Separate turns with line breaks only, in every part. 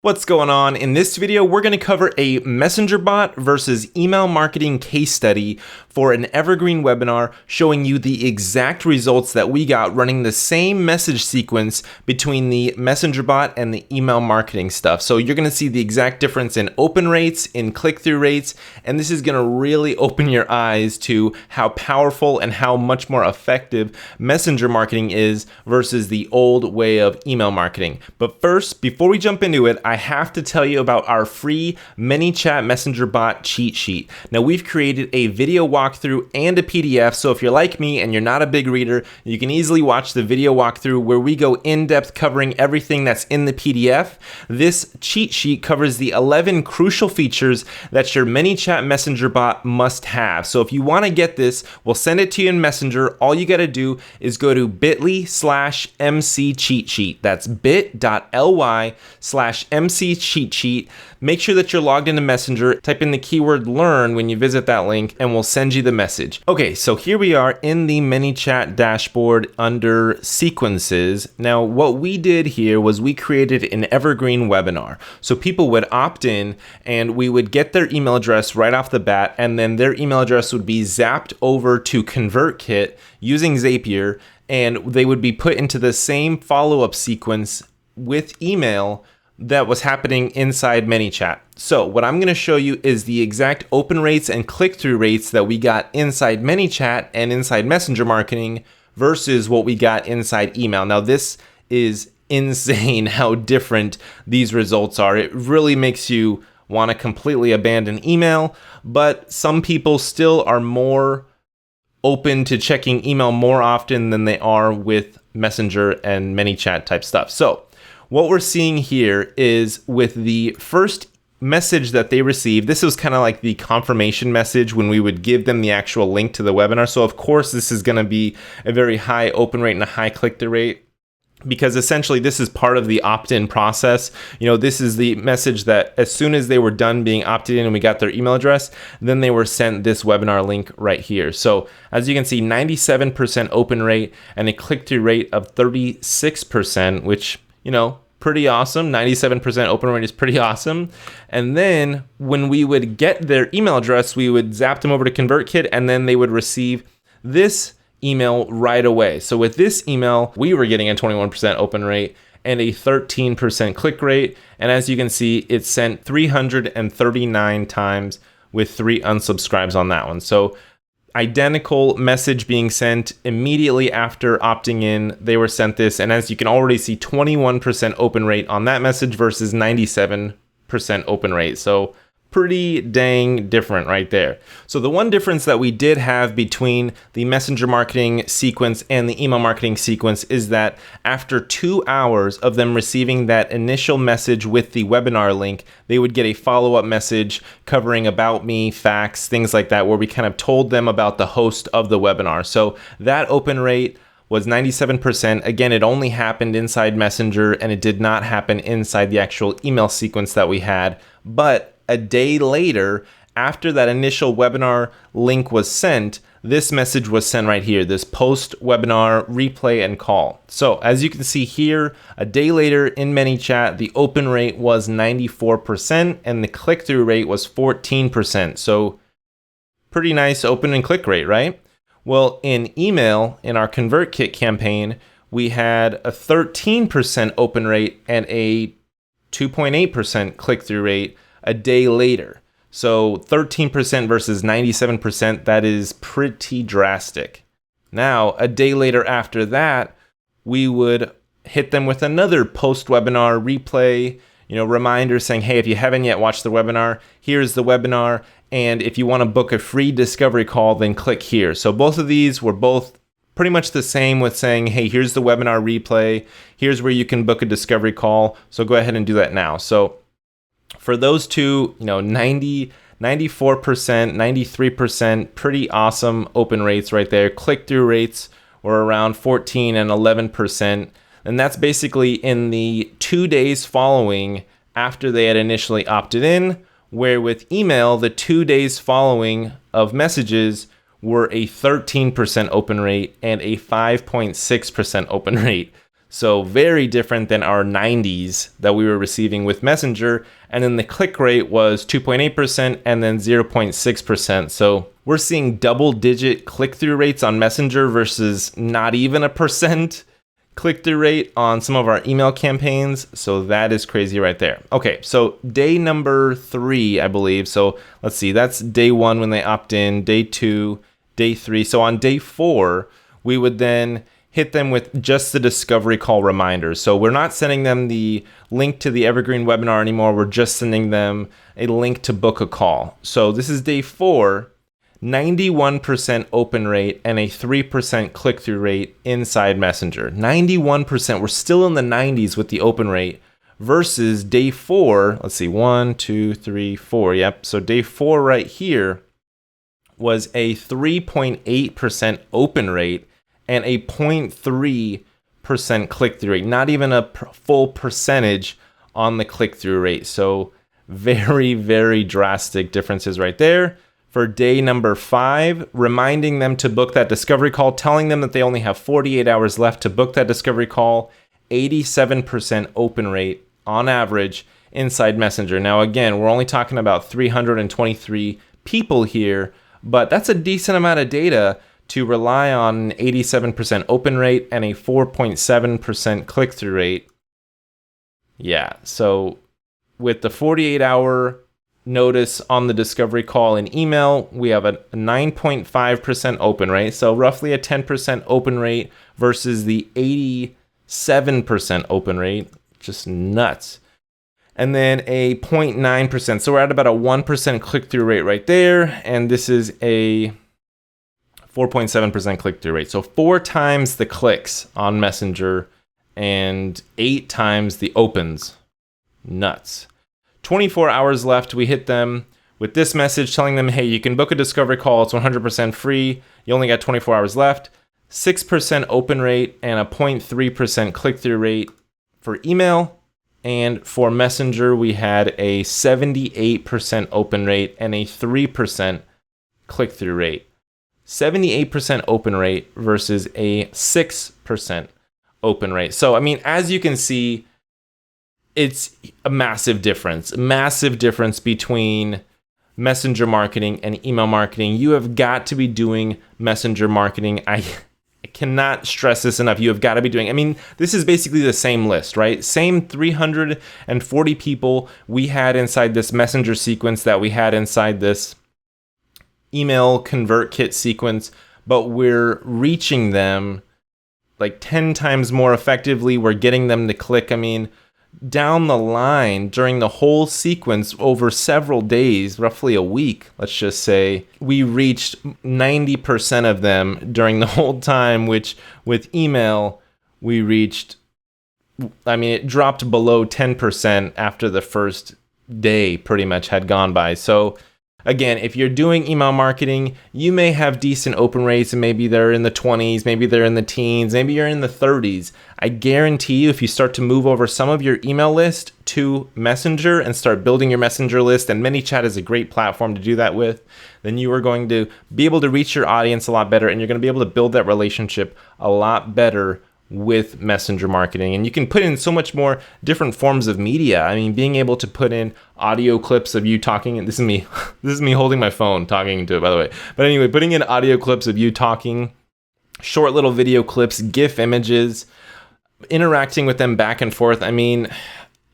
What's going on? In this video, we're going to cover a messenger bot versus email marketing case study for an Evergreen webinar showing you the exact results that we got running the same message sequence between the messenger bot and the email marketing stuff. So you're going to see the exact difference in open rates, in click-through rates, and this is going to really open your eyes to how powerful and how much more effective messenger marketing is versus the old way of email marketing. But first, before we jump into it, I have to tell you about our free ManyChat messenger bot cheat sheet. Now, we've created a video walkthrough and a PDF, so if you're like me and you're not a big reader, you can easily watch the video walkthrough where we go in depth covering everything that's in the PDF. This cheat sheet covers the 11 crucial features that your ManyChat messenger bot must have. So if you want to get this, we'll send it to you in Messenger. All you got to do is go to bit.ly/MC cheat sheet. That's bit.ly/MC cheat sheet. Make sure that you're logged into Messenger. Type in the keyword learn when you visit that link and we'll send you the message. Okay, so here we are in the ManyChat dashboard under sequences. Now, what we did here was we created an Evergreen webinar. So people would opt in and we would get their email address right off the bat, and then their email address would be zapped over to ConvertKit using Zapier, and they would be put into the same follow-up sequence with email that was happening inside ManyChat. So what I'm going to show you is the exact open rates and click-through rates that we got inside ManyChat and inside messenger marketing versus what we got inside email. Now, this is insane how different these results are. It really makes you want to completely abandon email, but some people still are more open to checking email more often than they are with messenger and ManyChat type stuff. So what we're seeing here is with the first message that they received, this was kind of like the confirmation message when we would give them the actual link to the webinar. So of course, this is going to be a very high open rate and a high click-through rate, because essentially this is part of the opt-in process. You know, this is the message that as soon as they were done being opted in and we got their email address, then they were sent this webinar link right here. So as you can see, 97% open rate and a click-through rate of 36%, which, you know, pretty awesome. 97% open rate is pretty awesome. And then when we would get their email address, we would zap them over to ConvertKit, and then they would receive this email right away. So with this email, we were getting a 21% open rate and a 13% click rate. And as you can see, it's sent 339 times with 3 unsubscribes on that one. So identical message being sent immediately after opting in, they were sent this. And as you can already see, 21% open rate on that message versus 97% open rate. So pretty dang different right there. So the one difference that we did have between the messenger marketing sequence and the email marketing sequence is that after 2 hours of them receiving that initial message with the webinar link, they would get a follow-up message covering about me, facts, things like that, where we kind of told them about the host of the webinar. So that open rate was 97%. Again, it only happened inside Messenger and it did not happen inside the actual email sequence that we had. But a day later, after that initial webinar link was sent, this message was sent right here, this post-webinar replay and call. So as you can see here, a day later in ManyChat, the open rate was 94% and the click-through rate was 14%. So pretty nice open and click rate, right? Well, in email, in our ConvertKit campaign, we had a 13% open rate and a 2.8% click-through rate a day later. So 13% versus 97%, that is pretty drastic. Now, a day later after that, we would hit them with another post-webinar replay, reminder saying, hey, if you haven't yet watched the webinar, here's the webinar. And if you want to book a free discovery call, then click here. So both of these were both pretty much the same with saying, hey, here's the webinar replay. Here's where you can book a discovery call. So go ahead and do that now. So for those two, 94%, 93%, pretty awesome open rates right there. Click-through rates were around 14 and 11%. And that's basically in the 2 days following after they had initially opted in, where with email, the 2 days following of messages were a 13% open rate and a 5.6% open rate. So very different than our 90s that we were receiving with Messenger. And then the click rate was 2.8% and then 0.6%. So we're seeing double-digit click-through rates on Messenger versus not even a percent click-through rate on some of our email campaigns. So that is crazy right there. Okay, so day number 3, I believe. So let's see, that's day 1 when they opt in, day 2, day 3. So on day 4, we would then hit them with just the discovery call reminder. So we're not sending them the link to the Evergreen webinar anymore. We're just sending them a link to book a call. So this is day 4, 91% open rate and a 3% click-through rate inside Messenger. 91%, we're still in the 90s with the open rate versus day 4, let's see, 1, 2, 3, 4. Yep, so day 4 right here was a 3.8% open rate and a 0.3% click-through rate, not even a full percentage on the click-through rate. So very, very drastic differences right there. For day number 5, reminding them to book that discovery call, telling them that they only have 48 hours left to book that discovery call, 87% open rate on average inside Messenger. Now, again, we're only talking about 323 people here, but that's a decent amount of data to rely on an 87% open rate and a 4.7% click-through rate. Yeah, so with the 48-hour notice on the discovery call and email, we have a 9.5% open rate, so roughly a 10% open rate versus the 87% open rate. Just nuts. And then a 0.9%, so we're at about a 1% click-through rate right there, and this is a 4.7% click-through rate. So 4 times the clicks on Messenger and 8 times the opens. Nuts. 24 hours left. We hit them with this message telling them, hey, you can book a discovery call. It's 100% free. You only got 24 hours left. 6% open rate and a 0.3% click-through rate for email. And for Messenger, we had a 78% open rate and a 3% click-through rate. 78% open rate versus a 6% open rate. So, I mean, as you can see, it's a massive difference between Messenger marketing and email marketing. You have got to be doing Messenger marketing. I cannot stress this enough. You have got to be doing, I mean, this is basically the same list, right? Same 340 people we had inside this Messenger sequence that we had inside this email convert kit sequence, but we're reaching them like 10 times more effectively. We're getting them to click. I mean, down the line during the whole sequence over several days, roughly a week, let's just say, we reached 90% of them during the whole time, which with email, we reached, I mean, it dropped below 10% after the first day pretty much had gone by. So again, if you're doing email marketing, you may have decent open rates and maybe they're in the 20s, maybe they're in the teens, maybe you're in the 30s. I guarantee you, if you start to move over some of your email list to Messenger and start building your Messenger list, and ManyChat is a great platform to do that with, then you are going to be able to reach your audience a lot better and you're going to be able to build that relationship a lot better with Messenger marketing. And you can put in so much more different forms of media. I mean, being able to put in audio clips of you talking, and this is me holding my phone talking to it, by the way. But anyway, putting in audio clips of you talking, short little video clips, GIF images, interacting with them back and forth. I mean,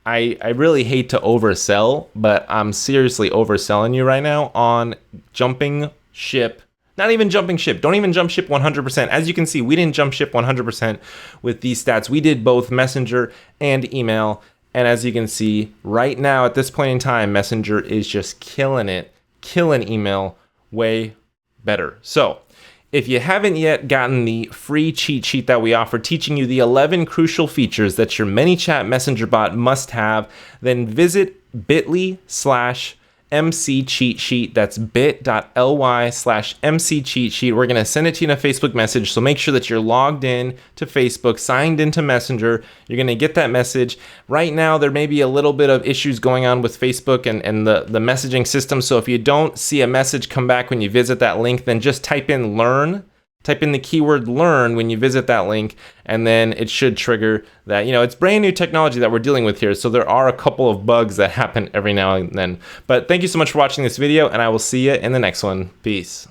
I really hate to oversell, but I'm seriously overselling you right now on jumping ship. Not even jumping ship. Don't even jump ship 100%. As you can see, we didn't jump ship 100% with these stats. We did both Messenger and email. And as you can see, right now at this point in time, Messenger is just killing it, killing email way better. So if you haven't yet gotten the free cheat sheet that we offer, teaching you the 11 crucial features that your ManyChat Messenger bot must have, then visit bit.ly/MC cheat sheet. That's bit.ly/MC cheat sheet. We're going to send it to you in a Facebook message. So make sure that you're logged in to Facebook, signed into Messenger. You're going to get that message. Right now, there may be a little bit of issues going on with Facebook and the messaging system. So if you don't see a message come back when you visit that link, then just type in learn type in the keyword learn when you visit that link, and then it should trigger that. It's brand new technology that we're dealing with here, so there are a couple of bugs that happen every now and then. But thank you so much for watching this video, and I will see you in the next one. Peace.